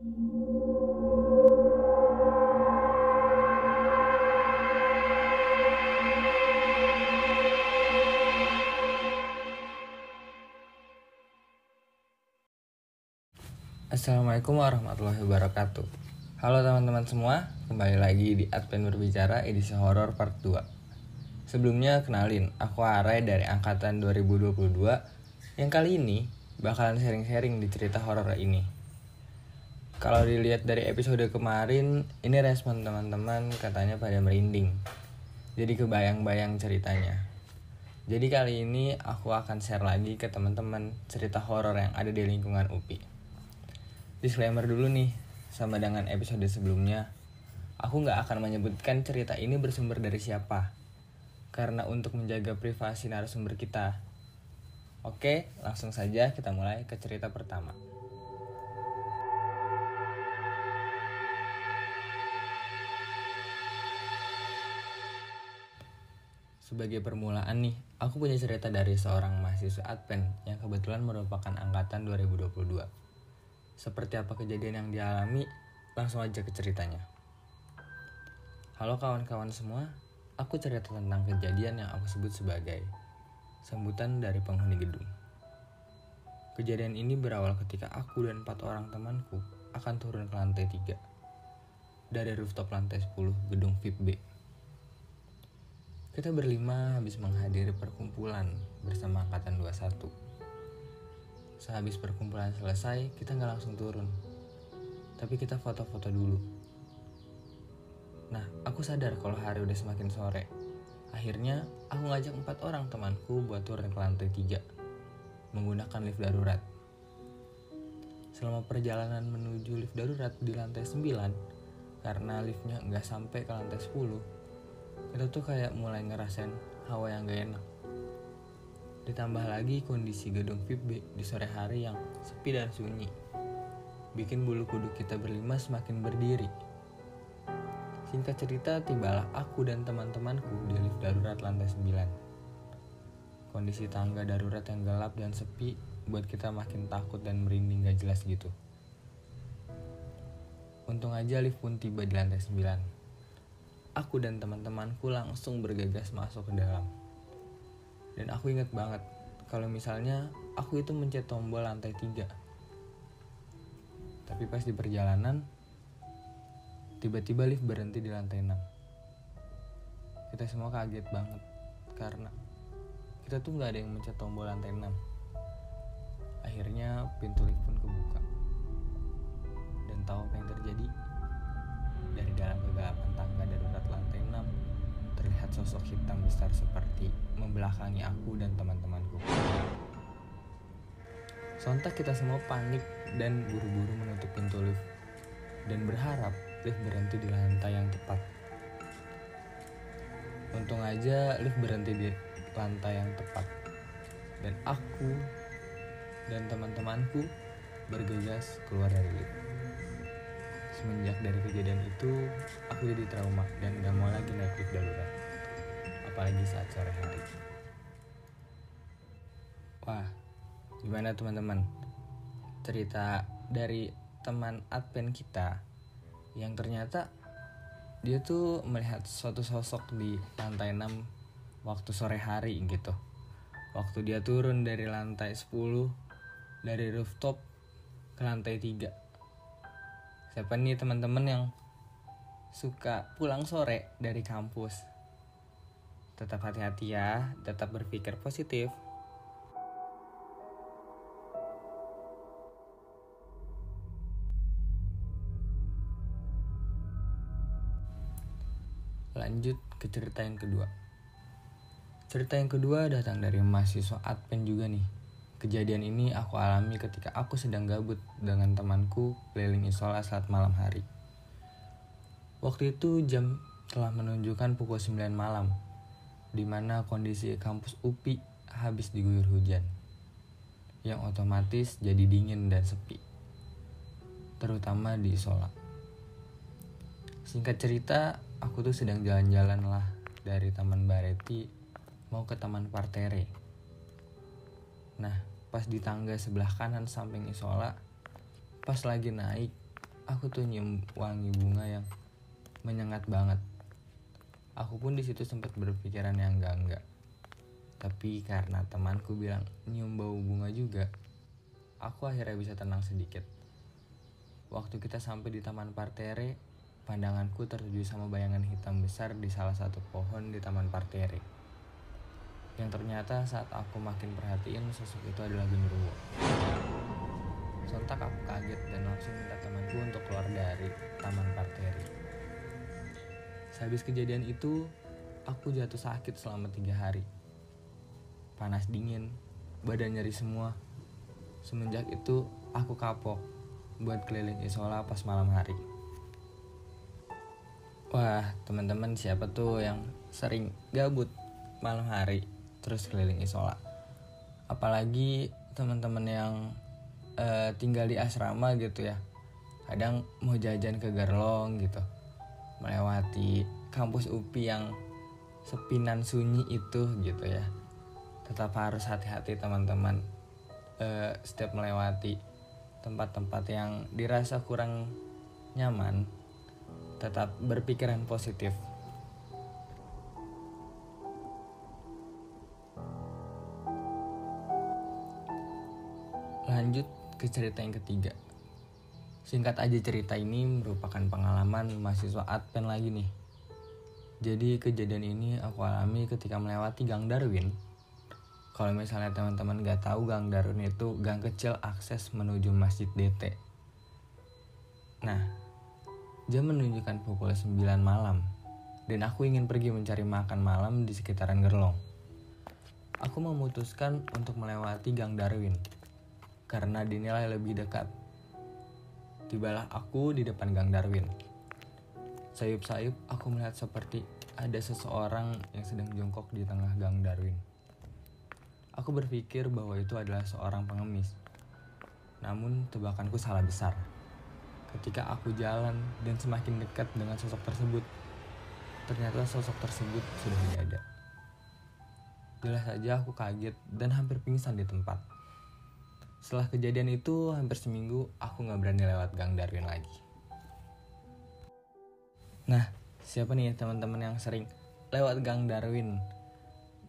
Assalamualaikum warahmatullahi wabarakatuh. Halo teman-teman semua, kembali lagi di Advent Berbicara edisi horor part 2. Sebelumnya kenalin, aku Aray dari angkatan 2022 yang kali ini bakalan sharing-sharing di cerita horor ini. Kalau dilihat dari episode kemarin, ini respon teman-teman katanya pada merinding. Jadi kebayang-bayang ceritanya. Jadi kali ini aku akan share lagi ke teman-teman cerita horor yang ada di lingkungan UPI. Disclaimer dulu nih, sama dengan episode sebelumnya, aku gak akan menyebutkan cerita ini bersumber dari siapa, karena untuk menjaga privasi narasumber kita. Oke, langsung saja kita mulai ke cerita pertama. Sebagai permulaan nih, aku punya cerita dari seorang mahasiswa Advent yang kebetulan merupakan angkatan 2022. Seperti apa kejadian yang dialami, langsung aja ke ceritanya. Halo kawan-kawan semua, aku cerita tentang kejadian yang aku sebut sebagai sambutan dari penghuni gedung. Kejadian ini berawal ketika aku dan 4 orang temanku akan turun ke lantai 3 dari rooftop lantai 10 gedung VIP B. Kita berlima habis menghadiri perkumpulan bersama angkatan 21. Sehabis perkumpulan selesai, kita gak langsung turun, tapi kita foto-foto dulu. Nah, aku sadar kalau hari udah semakin sore. Akhirnya, aku ngajak 4 orang temanku buat turun ke lantai 3, menggunakan lift darurat. Selama perjalanan menuju lift darurat di lantai 9, karena liftnya gak sampai ke lantai 10, kita tuh kayak mulai ngerasain hawa yang gak enak. Ditambah lagi kondisi gedung VIP B di sore hari yang sepi dan sunyi, bikin bulu kuduk kita berlima semakin berdiri. Singkat cerita, tibalah aku dan teman-temanku di lift darurat lantai 9. Kondisi tangga darurat yang gelap dan sepi buat kita makin takut dan merinding gak jelas gitu. Untung aja lift pun tiba di lantai 9. Aku dan teman-temanku langsung bergegas masuk ke dalam. Dan aku ingat banget kalau misalnya aku itu mencet tombol lantai 3. Tapi pas di perjalanan, tiba-tiba lift berhenti di lantai 6. Kita semua kaget banget karena kita tuh gak ada yang mencet tombol lantai 6. Akhirnya pintu lift pun kebuka. Dan tahu apa yang terjadi? Dari dalam kegelapan tangga darurat lantai 6, terlihat sosok hitam besar seperti membelakangi aku dan teman-temanku. Sontak kita semua panik dan buru-buru menutup pintu lift dan berharap lift berhenti di lantai yang tepat. Untung aja lift berhenti di lantai yang tepat dan aku dan teman-temanku bergegas keluar dari lift. Semenjak dari kejadian itu, aku jadi trauma dan gak mau lagi naik lift darurat, apalagi saat sore hari. Wah, gimana teman-teman? Cerita dari teman Advent kita yang ternyata dia tuh melihat suatu sosok di lantai 6 waktu sore hari gitu. Waktu dia turun dari lantai 10 dari rooftop ke lantai 3. Siapa nih teman-teman yang suka pulang sore dari kampus? Tetap hati-hati ya, tetap berpikir positif. Lanjut ke cerita yang kedua. Cerita yang kedua datang dari mahasiswa Advent juga nih. Kejadian ini aku alami ketika aku sedang gabut dengan temanku keliling isola saat malam hari. Waktu itu jam telah menunjukkan pukul 9 malam, di mana kondisi kampus UPI habis diguyur hujan, yang otomatis jadi dingin dan sepi, terutama di isola. Singkat cerita, aku tuh sedang jalan-jalan lah dari Taman Bareti mau ke Taman Partere. Nah, pas di tangga sebelah kanan samping isola, pas lagi naik, aku tuh nyium wangi bunga yang menyengat banget. Aku pun di situ sempat berpikiran yang enggak. Tapi karena temanku bilang nyium bau bunga juga, aku akhirnya bisa tenang sedikit. Waktu kita sampai di Taman Partere, pandanganku tertuju sama bayangan hitam besar di salah satu pohon di Taman Partere. Yang ternyata saat aku makin perhatiin, sosok itu adalah genderuwo. Sontak aku kaget dan langsung minta temanku untuk keluar dari Taman Partere. Sehabis kejadian itu, aku jatuh sakit selama 3 hari. Panas dingin, badan nyeri semua. Semenjak itu, aku kapok buat keliling isola pas malam hari. Wah, teman-teman siapa tuh yang sering gabut malam hari terus keliling isola? Apalagi teman-teman yang tinggal di asrama gitu ya. Kadang mau jajan ke Gerlong gitu, melewati kampus UPI yang sepinan sunyi itu gitu ya. Tetap harus hati-hati teman-teman setiap melewati tempat-tempat yang dirasa kurang nyaman. Tetap berpikiran positif. Lanjut ke cerita yang ketiga. Singkat aja, cerita ini merupakan pengalaman mahasiswa Adven lagi nih. Jadi kejadian ini aku alami ketika melewati Gang Darwin. Kalau misalnya teman-teman gak tahu, Gang Darwin itu gang kecil akses menuju Masjid DT. Nah, jam menunjukkan pukul 9 malam dan aku ingin pergi mencari makan malam di sekitaran Gerlong. Aku memutuskan untuk melewati Gang Darwin karena dinilai lebih dekat. Tibalah aku di depan Gang Darwin. Sayup-sayup aku melihat seperti ada seseorang yang sedang jongkok di tengah Gang Darwin. Aku berpikir bahwa itu adalah seorang pengemis. Namun tebakanku salah besar. Ketika aku jalan dan semakin dekat dengan sosok tersebut, ternyata sosok tersebut sudah tidak ada. Jelas saja aku kaget dan hampir pingsan di tempat. Setelah kejadian itu hampir seminggu aku gak berani lewat Gang Darwin lagi. Nah, siapa nih teman-teman yang sering lewat Gang Darwin?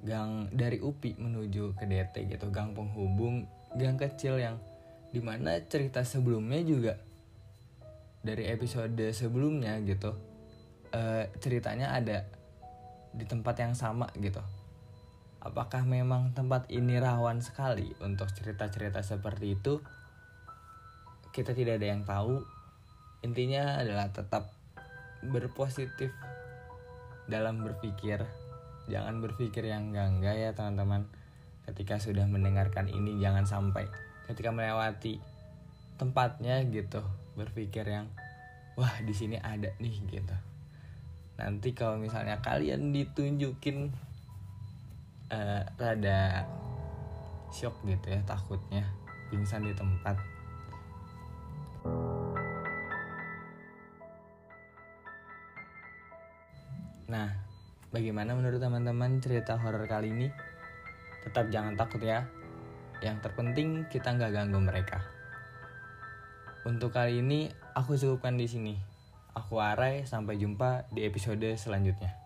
Gang dari UPI menuju ke DT gitu, gang penghubung, gang kecil yang dimana cerita sebelumnya juga dari episode sebelumnya gitu, ceritanya ada di tempat yang sama gitu. Apakah memang tempat ini rawan sekali untuk cerita-cerita seperti itu? Kita tidak ada yang tahu. Intinya adalah tetap berpositif dalam berpikir. Jangan berpikir yang enggak ya teman-teman. Ketika sudah mendengarkan ini, jangan sampai ketika melewati tempatnya gitu berpikir yang wah di sini ada nih gitu. Nanti kalau misalnya kalian ditunjukin rada shock gitu ya, takutnya pingsan di tempat. Nah, bagaimana menurut teman-teman cerita horor kali ini? Tetap jangan takut ya. Yang terpenting kita nggak ganggu mereka. Untuk kali ini aku cukupkan di sini. Aku Arai, sampai jumpa di episode selanjutnya.